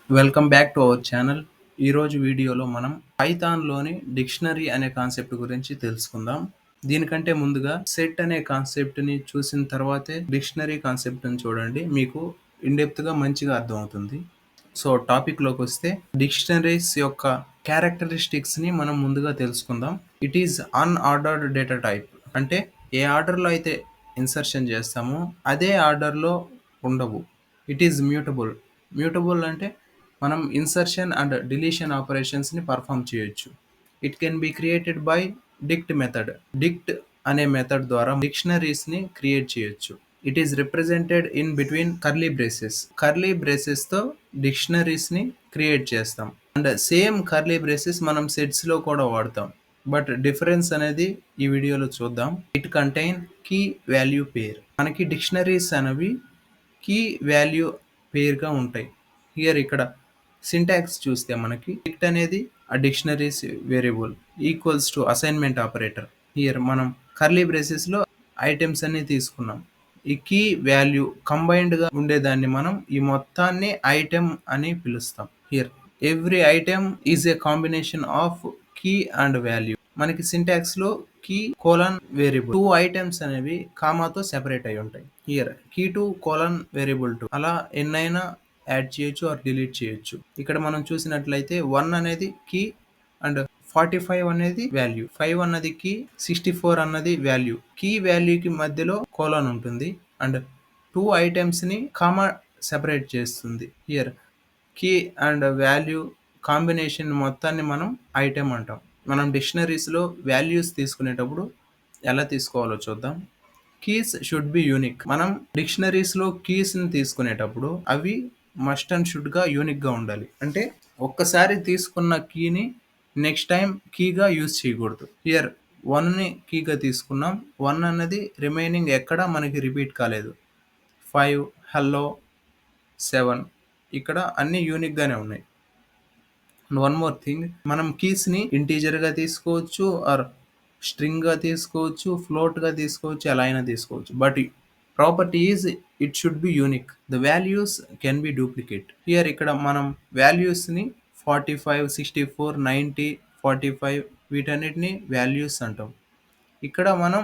Welcome back to our channel. ఈరోజు వీడియోలో మనం పైథాన్‌లోని డిక్షనరీ అనే కాన్సెప్ట్ గురించి తెలుసుకుందాం. దీనికంటే ముందుగా సెట్ అనే కాన్సెప్ట్‌ని చూసిన తర్వాతే డిక్షనరీ కాన్సెప్ట్‌ని చూడండి. మీకు ఇన్ డెప్త్‌గా మంచిగా అర్థమవుతుంది. సో, టాపిక్‌లోకొస్తే డిక్షనరీస్ యొక్క క్యారెక్టరిస్టిక్స్‌ని మనం ముందుగా తెలుసుకుందాం. It is unordered data type. అంటే ఏ ఆర్డర్‌లో అయితే ఇన్సర్షన్ చేస్తామో అదే ఆర్డర్‌లో ఉండవు. It is mutable. మ్యూటబుల్ అంటే మనం ఇన్సర్షన్ అండ్ డిలీషన్ ఆపరేషన్స్ని పర్ఫామ్ చేయొచ్చు. It can be created by dict method. Dict అనే మెథడ్ ద్వారా డిక్షనరీస్ని క్రియేట్ చేయొచ్చు. It is represented in between curly braces. Curly బ్రేసెస్తో డిక్షనరీస్ని క్రియేట్ చేస్తాం. అండ్ సేమ్ కర్లీ బ్రేసెస్ మనం సెట్స్లో కూడా వాడతాం. బట్ డిఫరెన్స్ అనేది ఈ వీడియోలో చూద్దాం. ఇట్ కంటైన్ కీ వాల్యూ పేర్. మనకి డిక్షనరీస్ అనేవి కీ వాల్యూ పేర్గా ఉంటాయి. ఇక్కడ సింటాక్స్ చూస్తే మనకి డిక్ట్ అనేది ఆ dictionaries variable equals to assignment operator. మనం కర్లీ బ్రేసెస్లో ఐటమ్స్ అన్ని తీసుకున్నాం. ఈ కీ వాల్యూ కంబైన్డ్గా ఉండేదాన్ని మనం ఈ మొత్తాన్ని ఐటెం అని పిలుస్తాం. Every item is a combination of key and value. మనకి సింటాక్స్ లో కీ కోలన్ వేరియబుల్ 2 ఐటమ్స్ అనేవి కామాతో సెపరేట్ అయి ఉంటాయి. కీ టు కోలన్ వేరియబుల్ 2 అలా ఎన్నైనా యాడ్ చేయొచ్చు ఆర్ డిలీట్ చేయొచ్చు. ఇక్కడ మనం చూసినట్లయితే 1 అనేది కీ అండ్ 45 అనేది వాల్యూ, 5 అన్నది కీ, 64 అన్నది వాల్యూ. కీ వాల్యూకి మధ్యలో కోలన్ ఉంటుంది అండ్ 2 ఐటమ్స్ ని కామా సెపరేట్ చేస్తుంది. కీ అండ్ వాల్యూ కాంబినేషన్ మొత్తాన్ని మనం ఐటెం అంటాం. మనం డిక్షనరీస్లో వాల్యూస్ తీసుకునేటప్పుడు ఎలా తీసుకోవాలో చూద్దాం. Keys should be unique. మనం డిక్షనరీస్లో కీస్ని తీసుకునేటప్పుడు అవి మస్ట్ అండ్ షుడ్గా యూనిక్గా ఉండాలి. అంటే ఒక్కసారి తీసుకున్న కీని నెక్స్ట్ టైం కీగా యూజ్ చేయకూడదు. 1ని కీగా తీసుకున్నాం. 1 అన్నది రిమైనింగ్ ఎక్కడ మనకి రిపీట్ కాలేదు. 5, హలో, 7 ఇక్కడ అన్ని యూనిక్గానే ఉన్నాయి. వన్ మోర్ థింగ్, మనం కీస్ని ఇంటీజర్గా తీసుకోవచ్చు ఆర్ స్ట్రింగ్గా తీసుకోవచ్చు, ఫ్లోట్గా తీసుకోవచ్చు, ఎలా అయినా తీసుకోవచ్చు. But property is it should be unique. The values can be duplicate. ఇక్కడ మనం వాల్యూస్ని 45, 64, 90, 45 వీటన్నిటిని వాల్యూస్ అంటాం. ఇక్కడ మనం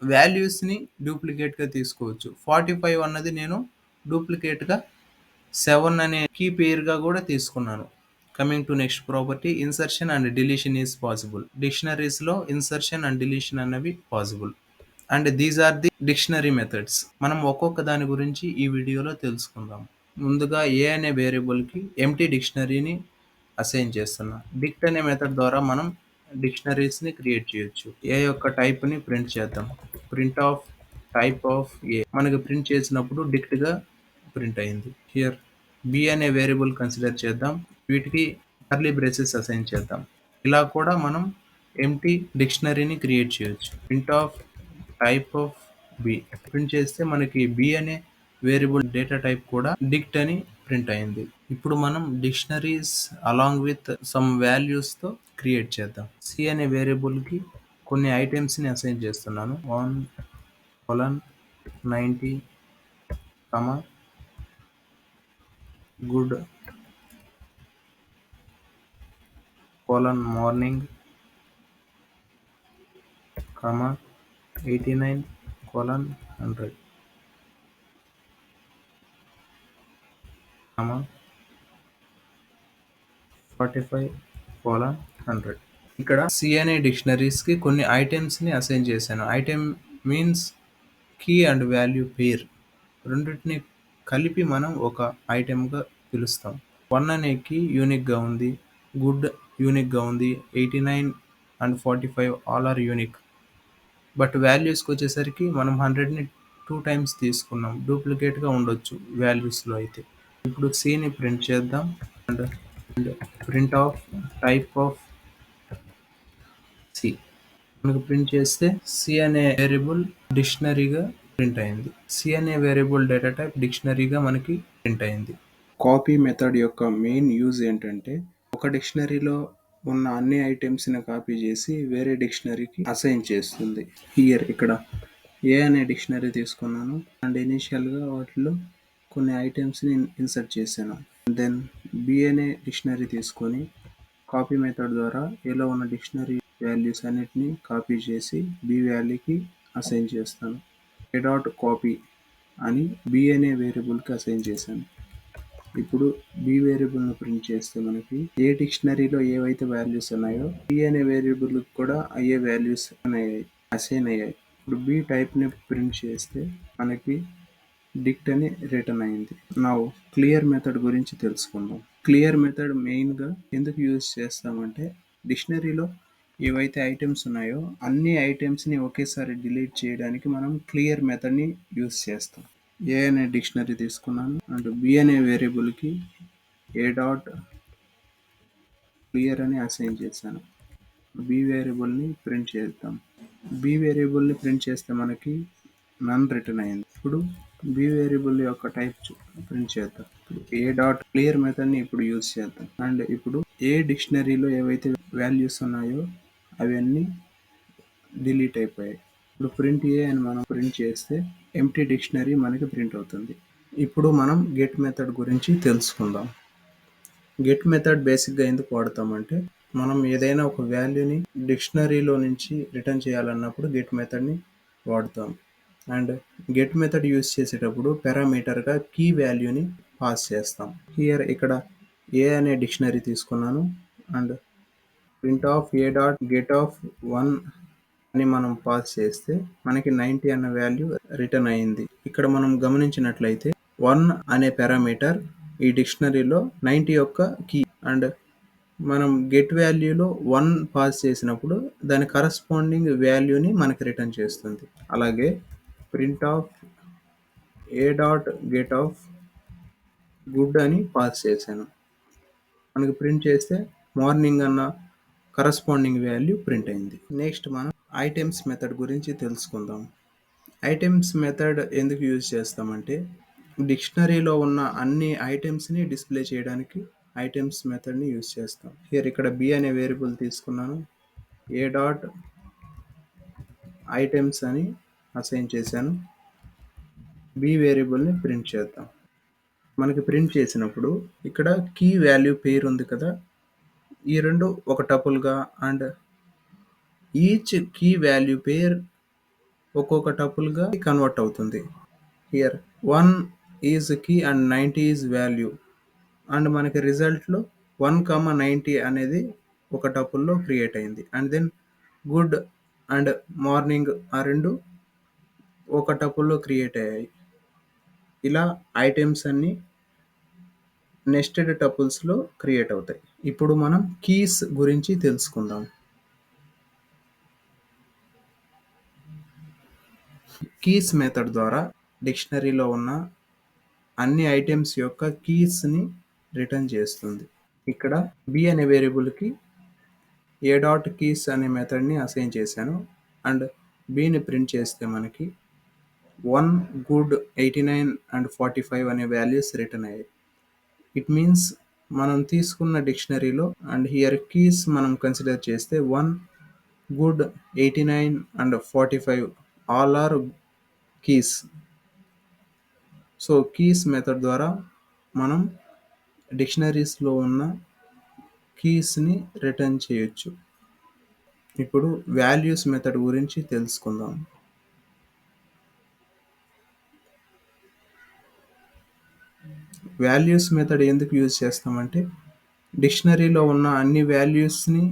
వాల్యూస్ని డూప్లికేట్గా తీసుకోవచ్చు. 45 అన్నది నేను డూప్లికేట్గా 7 అనే కీ పేరుగా కూడా తీసుకున్నాను. Coming to next property, insertion and deletion is possible. డిక్షనరీస్లో ఇన్సర్షన్ అండ్ డిలీషన్ అనేవి possible and these are the dictionary methods. మనం ఒక్కొక్క దాని గురించి ఈ వీడియోలో తెలుసుకుందాం. ముందుగా ఏ అనే వేరియబుల్కి ఎంటీ డిక్షనరీని అసైన్ చేస్తున్నాం. డిక్ట్ అనే మెథడ్ ద్వారా మనం డిక్షనరీస్ని క్రియేట్ చేయొచ్చు. ఏ యొక్క టైప్ని ప్రింట్ చేద్దాం. Print of type of A మనకి ప్రింట్ చేసినప్పుడు డిక్ట్గా ప్రింట్ అయింది. బి అనే వేరియబుల్ కన్సిడర్ చేద్దాం. వీటికి కర్లీ బ్రేసెస్ అసైన్ చేద్దాం. ఇలా కూడా మనం ఎంటీ డిక్షనరీని క్రియేట్ చేయొచ్చు. Print of type of B print చేస్తే మనకి బి అనే వేరియబుల్ డేటా టైప్ కూడా డిక్ట్ అని ప్రింట్ అయింది. ఇప్పుడు మనం డిక్షనరీస్ అలాంగ్ విత్ సమ్ వాల్యూస్తో క్రియేట్ చేద్దాం. సి అనే వేరియబుల్కి కొన్ని ఐటమ్స్ని అసైన్ చేస్తున్నాను. 1:90, గుడ్ మార్నింగ్, 89:100, 45:100. ఇక్కడ సి అనే డిక్షనరీస్కి కొన్ని ఐటమ్స్ని అసైన్ చేశాను. Item means key and value pair. రెండింటిని కలిపి మనం ఒక ఐటెంగా పిలుస్తాం. 1 అనే కీ యూనిక్గా ఉంది, గుడ్ యూనిక్గా ఉంది, 89 and 45 all are unique. But వాల్యూస్కి వచ్చేసరికి మనం 100ని 2 టైమ్స్ తీసుకున్నాం. డూప్లికేట్గా ఉండొచ్చు వాల్యూస్లో అయితే. ఇప్పుడు సిని ప్రింట్ చేద్దాం and print of type of C. మనకు ప్రింట్ చేస్తే సి అనే వేరియబుల్ డిక్షనరీగా ప్రింట్ అయింది. సి అనే వేరియబుల్ డేటా టైప్ డిక్షనరీగా మనకి ప్రింట్ అయింది. కాపీ మెథడ్ యొక్క మెయిన్ యూజ్ ఏంటంటే ఒక డిక్షనరీలో ఉన్న అన్ని ఐటమ్స్ని కాపీ చేసి వేరే డిక్షనరీకి అసైన్ చేస్తుంది. ఇక్కడ ఏ అనే డిక్షనరీ తీసుకున్నాను అండ్ ఇనీషియల్గా వాటిలో కొన్ని ఐటమ్స్ని ఇన్సర్ట్ చేశాను. దెన్ బి అనే డిక్షనరీ తీసుకొని కాపీ మెథడ్ ద్వారా ఏలో ఉన్న డిక్షనరీ వాల్యూస్ అన్నిటిని కాపీ చేసి బి వాల్యూకి అసైన్ చేస్తాను. ఏ డాట్ కాపీ అని బి అనే వేరియబుల్కి అసైన్ చేశాను. ఇప్పుడు బి వేరియబుల్ను ప్రింట్ చేస్తే మనకి ఏ డిక్షనరీలో ఏవైతే వాల్యూస్ ఉన్నాయో బి అనే వేరియబుల్ కూడా అయ్యే వాల్యూస్ అసైన్ అయ్యాయి. ఇప్పుడు బి టైప్ని ప్రింట్ చేస్తే మనకి డిక్ట్ అని రిటర్న్ అయింది. నా క్లియర్ మెథడ్ గురించి తెలుసుకుందాం. క్లియర్ మెథడ్ మెయిన్గా ఎందుకు యూజ్ చేస్తామంటే డిక్షనరీలో ఏవైతే ఐటమ్స్ ఉన్నాయో అన్ని ఐటమ్స్ని ఒకేసారి డిలీట్ చేయడానికి మనం క్లియర్ మెథడ్ని యూజ్ చేస్తాం. ఏ అనే డిక్షనరీ తీసుకున్నాను అండ్ బి అనే వేరియబుల్కి ఏ డాట్ క్లియర్ అని అసైన్ చేశాను. బి వేరియబుల్ని ప్రింట్ చేద్దాం. బి వేరియబుల్ని ప్రింట్ చేస్తే మనకి నన్ రిటర్న్ అయింది. ఇప్పుడు బి వేరియబుల్ యొక్క టైప్ ప్రింట్ చేద్దాం. ఏ డాట్ క్లియర్ మెథడ్ని ఇప్పుడు యూజ్ చేద్దాం. అండ్ ఇప్పుడు ఏ డిక్షనరీలో ఏవైతే వాల్యూస్ ఉన్నాయో అవన్నీ డిలీట్ అయిపోయాయి. ఇప్పుడు ప్రింట్ ఏ అని మనం ప్రింట్ చేస్తే ఎంప్టీ డిక్షనరీ మనకి ప్రింట్ అవుతుంది. ఇప్పుడు మనం గెట్ మెథడ్ గురించి తెలుసుకుందాం. గెట్ మెథడ్ బేసిక్గా ఎందుకు వాడతామంటే మనం ఏదైనా ఒక వాల్యూని డిక్షనరీలో నుంచి రిటర్న్ చేయాలన్నప్పుడు గెట్ మెథడ్ని వాడతాం. అండ్ గెట్ మెథడ్ యూజ్ చేసేటప్పుడు పారామీటర్గా కీ వాల్యూని పాస్ చేస్తాం. ఇక్కడ ఏ అనే డిక్షనరీ తీసుకున్నాను and print of A dot get off 1 అని మనం పాస్ చేస్తే మనకి 90 అన్న వాల్యూ రిటర్న్ అయింది. ఇక్కడ మనం గమనించినట్లయితే 1 అనే పారామీటర్ ఈ డిక్షనరీలో 90 యొక్క కీ అండ్ మనం గెట్ వాల్యూలో 1 పాస్ చేసినప్పుడు దాని కరస్పాండింగ్ వాల్యూని మనకి రిటర్న్ చేస్తుంది. అలాగే print of A dot get off good అని పాస్ చేశాను. మనకి ప్రింట్ చేస్తే మార్నింగ్ అన్న కరస్పాండింగ్ వాల్యూ ప్రింట్ అయింది. నెక్స్ట్ మనం ఐటమ్స్ మెథడ్ గురించి తెలుసుకుందాం. ఐటమ్స్ మెథడ్ ఎందుకు యూజ్ చేస్తామంటే డిక్షనరీలో ఉన్న అన్ని ఐటమ్స్ని డిస్ప్లే చేయడానికి ఐటమ్స్ మెథడ్ని యూజ్ చేస్తాం. ఇక్కడ బి అనే వేరియబుల్ తీసుకున్నాను. ఏ డాట్ ఐటమ్స్ అని అసైన్ చేశాను. బి వేరియబుల్ని ప్రింట్ చేద్దాం. మనకి ప్రింట్ చేసినప్పుడు ఇక్కడ కీ వాల్యూ పేరు ఉంది కదా, ఈ రెండు ఒక టపుల్గా and each key value pair ఒక్కొక్క టపుల్గా కన్వర్ట్ అవుతుంది. Here 1 is key and 90 is value and మనకి రిజల్ట్లో 1,90 అనేది ఒక టపుల్లో క్రియేట్ అయింది. And then good and morning ఆ రెండు ఒక టపుల్లో క్రియేట్ అయ్యాయి. ఇలా ఐటమ్స్ అన్ని నెస్టెడ్ టపుల్స్లో క్రియేట్ అవుతాయి. ఇప్పుడు మనం కీస్ గురించి తెలుసుకుందాం. కీస్ మెథడ్ ద్వారా డిక్షనరీలో ఉన్న అన్ని ఐటమ్స్ యొక్క కీస్ని రిటర్న్ చేస్తుంది. ఇక్కడ బి అనే వేరియబుల్కి ఏ డాట్ కీస్ అనే మెథడ్ని అసైన్ చేశాను అండ్ బిని ప్రింట్ చేస్తే మనకి 1 గుడ్ 89 అండ్ 45 అనే వాల్యూస్ రిటర్న్ అయ్యాయి. ఇట్ మీన్స్ మనం తీసుకున్న డిక్షనరీలో అండ్ హియర్ కీస్ మనం కన్సిడర్ చేస్తే 1 good 89 and 45 all are keys. So keys method ద్వారా మనం డిక్షనరీస్లో ఉన్న కీస్ని రిటర్న్ చేయొచ్చు. ఇప్పుడు వాల్యూస్ మెథడ్ గురించి తెలుసుకుందాం. వాల్యూస్ మెథడ్ ఎందుకు యూజ్ చేస్తామంటే డిక్షనరీలో ఉన్న అన్ని వాల్యూస్ని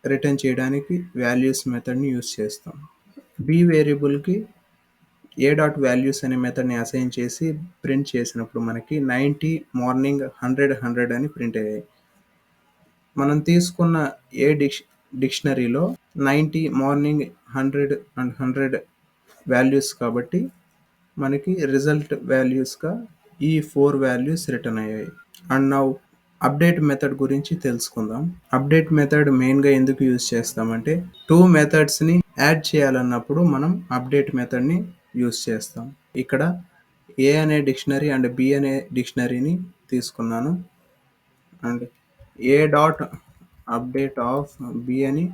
రిటర్న్ చేయడానికి వాల్యూస్ మెథడ్ని యూజ్ చేస్తాం. బి వేరియబుల్కి ఏ డాట్ వాల్యూస్ అనే మెథడ్ని అసైన్ చేసి ప్రింట్ చేసినప్పుడు మనకి 90 మార్నింగ్ 100 అని ప్రింట్ అయ్యాయి. మనం తీసుకున్న ఏ డిక్షనరీలో 90 మార్నింగ్ 100 అండ్ 100 వాల్యూస్ కాబట్టి మనకి రిజల్ట్ వాల్యూస్గా ఈ 4 వాల్యూస్ రిటర్న్ అయ్యాయి. అండ్ నౌ అప్డేట్ మెథడ్ గురించి తెలుసుకుందాం. అప్డేట్ మెథడ్ మెయిన్గా ఎందుకు యూజ్ చేస్తామంటే 2 మెథడ్స్ని యాడ్ చేయాలన్నప్పుడు మనం అప్డేట్ మెథడ్ని యూజ్ చేస్తాం. ఇక్కడ ఏ అనే డిక్షనరీ అండ్ బి అనే డిక్షనరీని తీసుకున్నాను and A dot update of B అని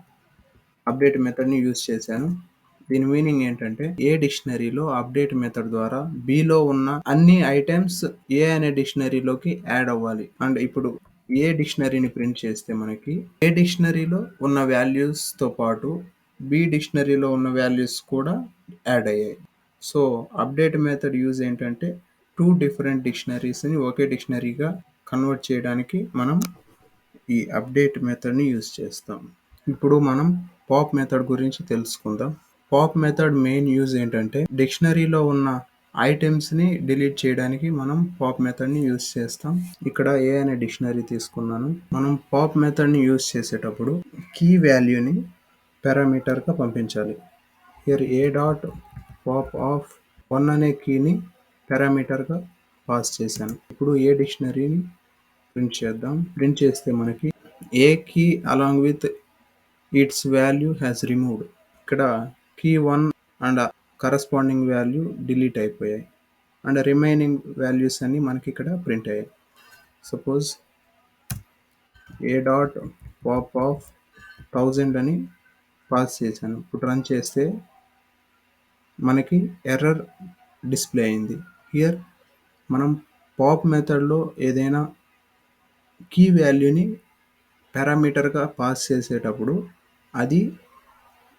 అప్డేట్ మెథడ్ని యూజ్ చేశాను. దీని మీనింగ్ ఏంటంటే ఏ డిక్షనరీలో అప్డేట్ మెథడ్ ద్వారా బిలో ఉన్న అన్ని ఐటమ్స్ ఏ అనే డిక్షనరీలోకి యాడ్ అవ్వాలి. అండ్ ఇప్పుడు ఏ డిక్షనరీని ప్రింట్ చేస్తే మనకి ఏ డిక్షనరీలో ఉన్న వాల్యూస్తో పాటు బి డిక్షనరీలో ఉన్న వాల్యూస్ కూడా యాడ్ అయ్యాయి. సో అప్డేట్ మెథడ్ యూజ్ ఏంటంటే 2 డిఫరెంట్ డిక్షనరీస్ని ఒకే డిక్షనరీగా కన్వర్ట్ చేయడానికి మనం ఈ అప్డేట్ మెథడ్ని యూజ్ చేస్తాం. ఇప్పుడు మనం పాప్ మెథడ్ గురించి తెలుసుకుందాం. పాప్ మెథడ్ మెయిన్ యూజ్ ఏంటంటే డిక్షనరీలో ఉన్న ఐటమ్స్ని డిలీట్ చేయడానికి మనం పాప్ మెథడ్ని యూజ్ చేస్తాం. ఇక్కడ ఏ అనే డిక్షనరీ తీసుకున్నాను. మనం పాప్ మెథడ్ని యూజ్ చేసేటప్పుడు కీ వాల్యూని పారామీటర్గా పంపించాలి. Here A dot pop of 1 అనే కీని పారామీటర్గా పాస్ చేశాను. ఇప్పుడు ఏ డిక్షనరీని ప్రింట్ చేద్దాం. ప్రింట్ చేస్తే మనకి a key along with its value has removed. ఇక్కడ key 1 and corresponding value delete అయిపోయాయి అండ్ రిమైనింగ్ వాల్యూస్ అన్ని మనకి ఇక్కడ ప్రింట్ అయ్యాయి. Suppose a dot pop of 1000 అని పాస్ చేశాను. ఇప్పుడు రన్ చేస్తే మనకి ఎర్రర్ డిస్ప్లే అయింది. హియర్ మనం పాప్ మెథడ్లో ఏదైనా కీ వాల్యూని పారామీటర్గా పాస్ చేసేటప్పుడు అది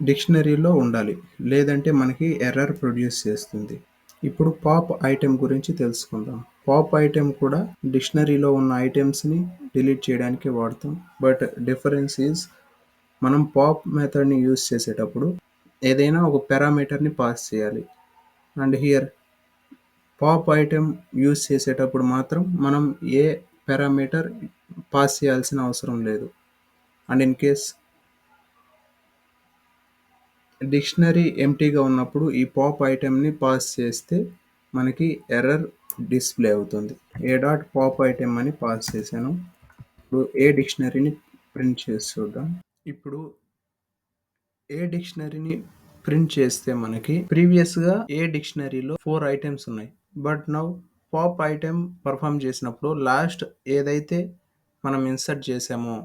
డిక్షనరీలో ఉండాలి, లేదంటే మనకి ఎర్రర్ ప్రొడ్యూస్ చేస్తుంది. ఇప్పుడు పాప్ ఐటెం గురించి తెలుసుకుందాం. పాప్ ఐటెం కూడా డిక్షనరీలో ఉన్న ఐటమ్స్ని డిలీట్ చేయడానికి వాడతాం. బట్ డిఫరెన్స్ ఈజ్ మనం పాప్ మెథడ్ని యూజ్ చేసేటప్పుడు ఏదైనా ఒక పారామీటర్ని పాస్ చేయాలి. And here pop item use చేసేటప్పుడు మాత్రం మనం ఏ పారామీటర్ పాస్ చేయాల్సిన అవసరం లేదు. అండ్ ఇన్ కేస్ డిక్షనరీ ఎంటీగా ఉన్నప్పుడు ఈ పాప్ ఐటెంని పాస్ చేస్తే మనకి ఎర్రర్ డిస్ప్లే అవుతుంది. ఏ డాట్ పాప్ ఐటెం అని పాస్ చేశాను. ఇప్పుడు ఏ డిక్షనరీని ప్రింట్ చేసి చూద్దాం. ఇప్పుడు ఏ డిక్షనరీని ప్రింట్ చేస్తే మనకి ప్రీవియస్గా ఏ డిక్షనరీలో 4 ఐటమ్స్ ఉన్నాయి. But now pop item perform చేసినప్పుడు లాస్ట్ ఏదైతే మనం ఇన్సర్ట్ చేసామో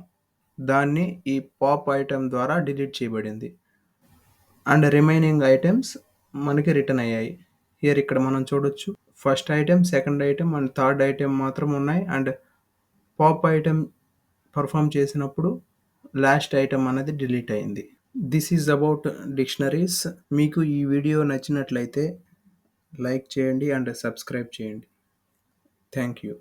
దాన్ని ఈ పాప్ ఐటెం ద్వారా డిలీట్ చేయబడింది అండ్ రిమైనింగ్ ఐటమ్స్ మనకి రిటర్న్ అయ్యాయి. హియర్ ఇక్కడ మనం చూడొచ్చు first item, second item and third item మాత్రం ఉన్నాయి. అండ్ పాప్ ఐటెం పర్ఫామ్ చేసినప్పుడు లాస్ట్ ఐటెం అనేది డిలీట్ అయింది. This is about dictionaries. మీకు ఈ వీడియో నచ్చినట్లయితే లైక్ చేయండి అండ్ సబ్స్క్రైబ్ చేయండి. Thank you.